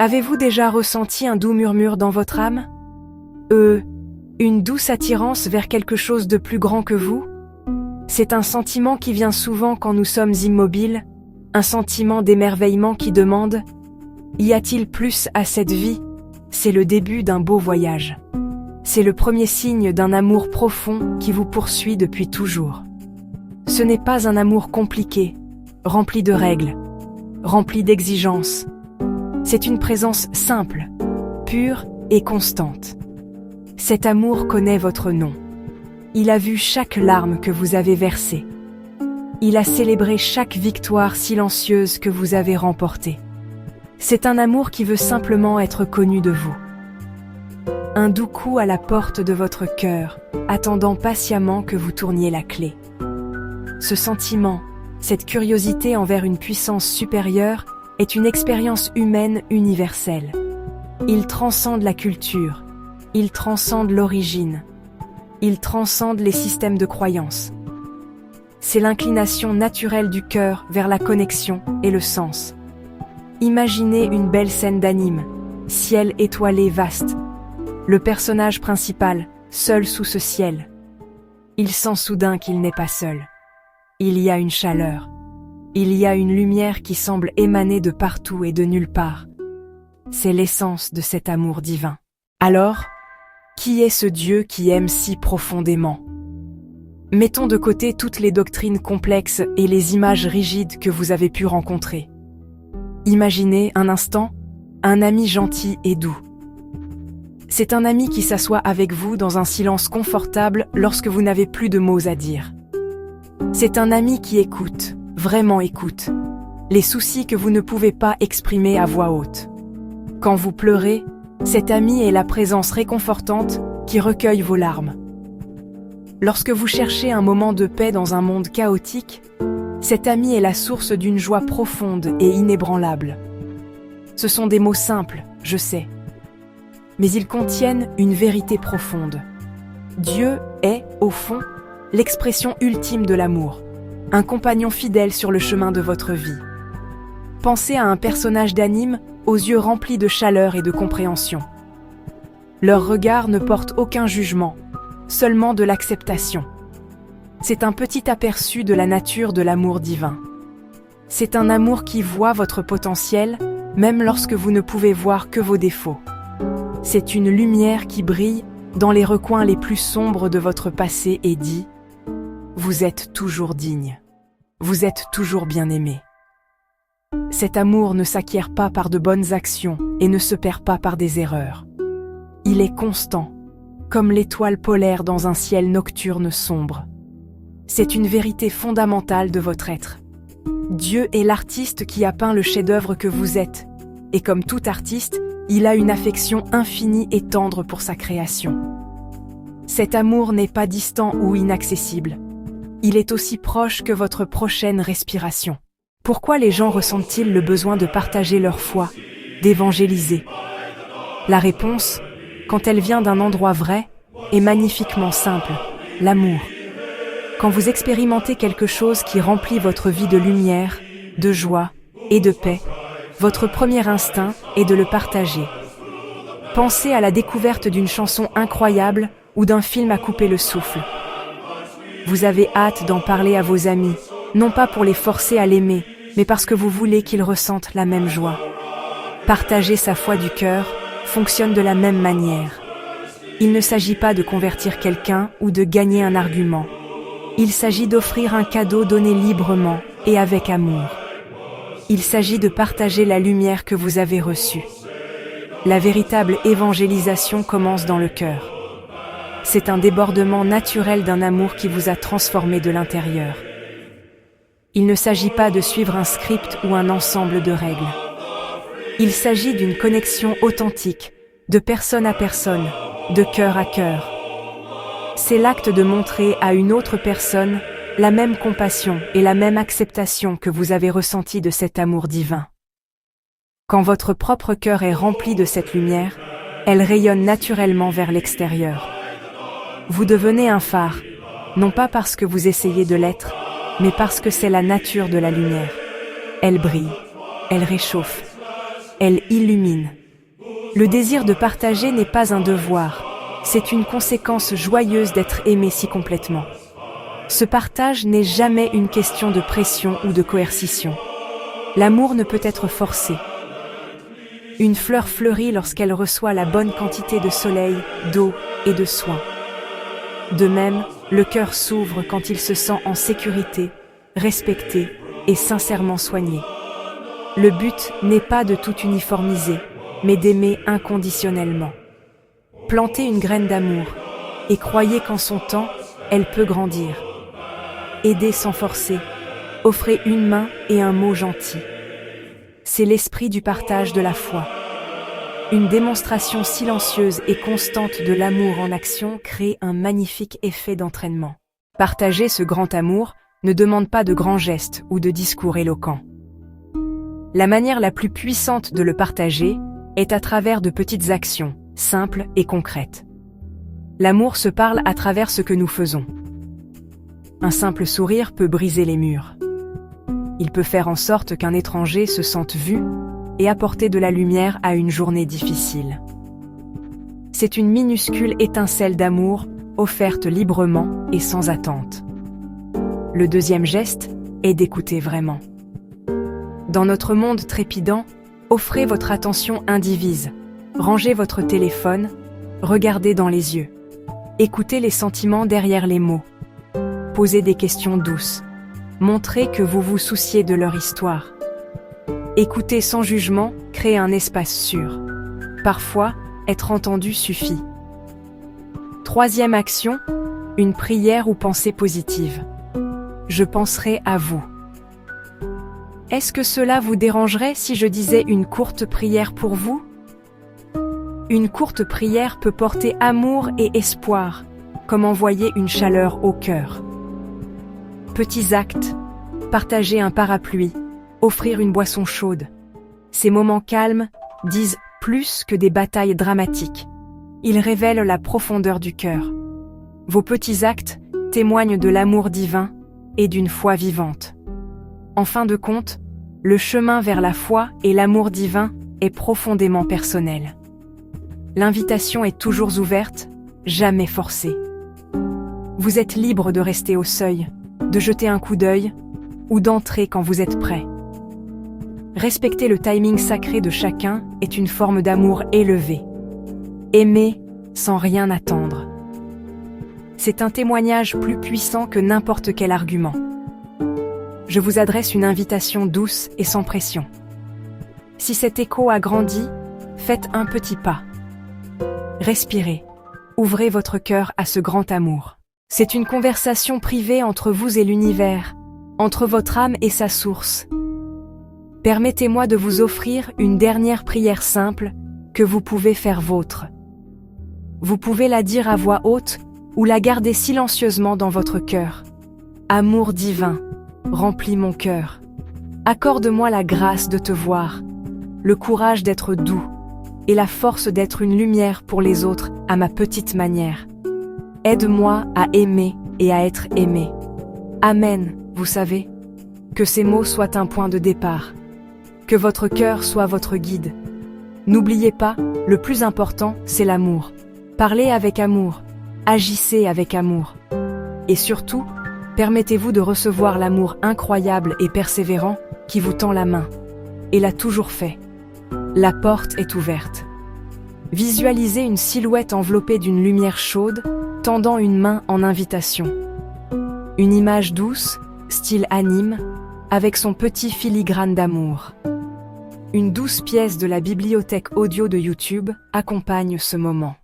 Avez-vous déjà ressenti un doux murmure dans votre âme? Une douce attirance vers quelque chose de plus grand que vous? C'est un sentiment qui vient souvent quand nous sommes immobiles, un sentiment d'émerveillement qui demande « Y a-t-il plus à cette vie ?» C'est le début d'un beau voyage. C'est le premier signe d'un amour profond qui vous poursuit depuis toujours. Ce n'est pas un amour compliqué, rempli de règles, rempli d'exigences. C'est une présence simple, pure et constante. Cet amour connaît votre nom. Il a vu chaque larme que vous avez versée. Il a célébré chaque victoire silencieuse que vous avez remportée. C'est un amour qui veut simplement être connu de vous. Un doux coup à la porte de votre cœur, attendant patiemment que vous tourniez la clé. Ce sentiment, cette curiosité envers une puissance supérieure, est une expérience humaine universelle. Il transcende la culture, il transcende l'origine, il transcende les systèmes de croyance. C'est l'inclination naturelle du cœur vers la connexion et le sens. Imaginez une belle scène d'anime, ciel étoilé vaste. Le personnage principal, seul sous ce ciel. Il sent soudain qu'il n'est pas seul. Il y a une chaleur. Il y a une lumière qui semble émaner de partout et de nulle part. C'est l'essence de cet amour divin. Alors, qui est ce Dieu qui aime si profondément? Mettons de côté toutes les doctrines complexes et les images rigides que vous avez pu rencontrer. Imaginez un instant un ami gentil et doux. C'est un ami qui s'assoit avec vous dans un silence confortable lorsque vous n'avez plus de mots à dire. C'est un ami qui écoute, vraiment écoute, les soucis que vous ne pouvez pas exprimer à voix haute. Quand vous pleurez, cet ami est la présence réconfortante qui recueille vos larmes. Lorsque vous cherchez un moment de paix dans un monde chaotique, cet ami est la source d'une joie profonde et inébranlable. Ce sont des mots simples, je sais, mais ils contiennent une vérité profonde. Dieu est, au fond, l'expression ultime de l'amour, un compagnon fidèle sur le chemin de votre vie. Pensez à un personnage d'anime aux yeux remplis de chaleur et de compréhension. Leur regard ne porte aucun jugement, seulement de l'acceptation. C'est un petit aperçu de la nature de l'amour divin. C'est un amour qui voit votre potentiel, même lorsque vous ne pouvez voir que vos défauts. C'est une lumière qui brille dans les recoins les plus sombres de votre passé et dit « Vous êtes toujours digne. Vous êtes toujours bien-aimé. » Cet amour ne s'acquiert pas par de bonnes actions et ne se perd pas par des erreurs. Il est constant, comme l'étoile polaire dans un ciel nocturne sombre. C'est une vérité fondamentale de votre être. Dieu est l'artiste qui a peint le chef-d'œuvre que vous êtes, et comme tout artiste, il a une affection infinie et tendre pour sa création. Cet amour n'est pas distant ou inaccessible. Il est aussi proche que votre prochaine respiration. Pourquoi les gens ressentent-ils le besoin de partager leur foi, d'évangéliser? La réponse, quand elle vient d'un endroit vrai, est magnifiquement simple, l'amour. Quand vous expérimentez quelque chose qui remplit votre vie de lumière, de joie et de paix, votre premier instinct est de le partager. Pensez à la découverte d'une chanson incroyable ou d'un film à couper le souffle. Vous avez hâte d'en parler à vos amis, non pas pour les forcer à l'aimer, mais parce que vous voulez qu'ils ressentent la même joie. Partager sa foi du cœur fonctionne de la même manière. Il ne s'agit pas de convertir quelqu'un ou de gagner un argument. Il s'agit d'offrir un cadeau donné librement et avec amour. Il s'agit de partager la lumière que vous avez reçue. La véritable évangélisation commence dans le cœur. C'est un débordement naturel d'un amour qui vous a transformé de l'intérieur. Il ne s'agit pas de suivre un script ou un ensemble de règles. Il s'agit d'une connexion authentique, de personne à personne, de cœur à cœur. C'est l'acte de montrer à une autre personne la même compassion et la même acceptation que vous avez ressentie de cet amour divin. Quand votre propre cœur est rempli de cette lumière, elle rayonne naturellement vers l'extérieur. Vous devenez un phare, non pas parce que vous essayez de l'être, mais parce que c'est la nature de la lumière. Elle brille, elle réchauffe, elle illumine. Le désir de partager n'est pas un devoir, c'est une conséquence joyeuse d'être aimé si complètement. Ce partage n'est jamais une question de pression ou de coercition. L'amour ne peut être forcé. Une fleur fleurit lorsqu'elle reçoit la bonne quantité de soleil, d'eau et de soins. De même, le cœur s'ouvre quand il se sent en sécurité, respecté et sincèrement soigné. Le but n'est pas de tout uniformiser, mais d'aimer inconditionnellement. Plantez une graine d'amour et croyez qu'en son temps, elle peut grandir. Aidez sans forcer, offrez une main et un mot gentil. C'est l'esprit du partage de la foi. Une démonstration silencieuse et constante de l'amour en action crée un magnifique effet d'entraînement. Partager ce grand amour ne demande pas de grands gestes ou de discours éloquents. La manière la plus puissante de le partager est à travers de petites actions, simples et concrètes. L'amour se parle à travers ce que nous faisons. Un simple sourire peut briser les murs. Il peut faire en sorte qu'un étranger se sente vu et apporter de la lumière à une journée difficile. C'est une minuscule étincelle d'amour offerte librement et sans attente. Le deuxième geste est d'écouter vraiment. Dans notre monde trépidant, offrez votre attention indivise. Rangez votre téléphone, regardez dans les yeux. Écoutez les sentiments derrière les mots. Posez des questions douces. Montrez que vous vous souciez de leur histoire. Écoutez sans jugement, créez un espace sûr. Parfois, être entendu suffit. Troisième action, une prière ou pensée positive. Je penserai à vous. Est-ce que cela vous dérangerait si je disais une courte prière pour vous? Une courte prière peut porter amour et espoir, comme envoyer une chaleur au cœur. Petits actes, partager un parapluie, offrir une boisson chaude. Ces moments calmes disent plus que des batailles dramatiques. Ils révèlent la profondeur du cœur. Vos petits actes témoignent de l'amour divin et d'une foi vivante. En fin de compte, le chemin vers la foi et l'amour divin est profondément personnel. L'invitation est toujours ouverte, jamais forcée. Vous êtes libre de rester au seuil, de jeter un coup d'œil ou d'entrer quand vous êtes prêt. Respecter le timing sacré de chacun est une forme d'amour élevé. Aimer sans rien attendre. C'est un témoignage plus puissant que n'importe quel argument. Je vous adresse une invitation douce et sans pression. Si cet écho a grandi, faites un petit pas. Respirez. Ouvrez votre cœur à ce grand amour. C'est une conversation privée entre vous et l'univers, entre votre âme et sa source. Permettez-moi de vous offrir une dernière prière simple que vous pouvez faire vôtre. Vous pouvez la dire à voix haute ou la garder silencieusement dans votre cœur. Amour divin, remplis mon cœur. Accorde-moi la grâce de te voir, le courage d'être doux et la force d'être une lumière pour les autres à ma petite manière. Aide-moi à aimer et à être aimé. Amen, vous savez. Que ces mots soient un point de départ. Que votre cœur soit votre guide. N'oubliez pas, le plus important, c'est l'amour. Parlez avec amour. Agissez avec amour. Et surtout, permettez-vous de recevoir l'amour incroyable et persévérant qui vous tend la main. Et l'a toujours fait. La porte est ouverte. Visualisez une silhouette enveloppée d'une lumière chaude, tendant une main en invitation. Une image douce, style anime, avec son petit filigrane d'amour. Une douce pièce de la bibliothèque audio de YouTube accompagne ce moment.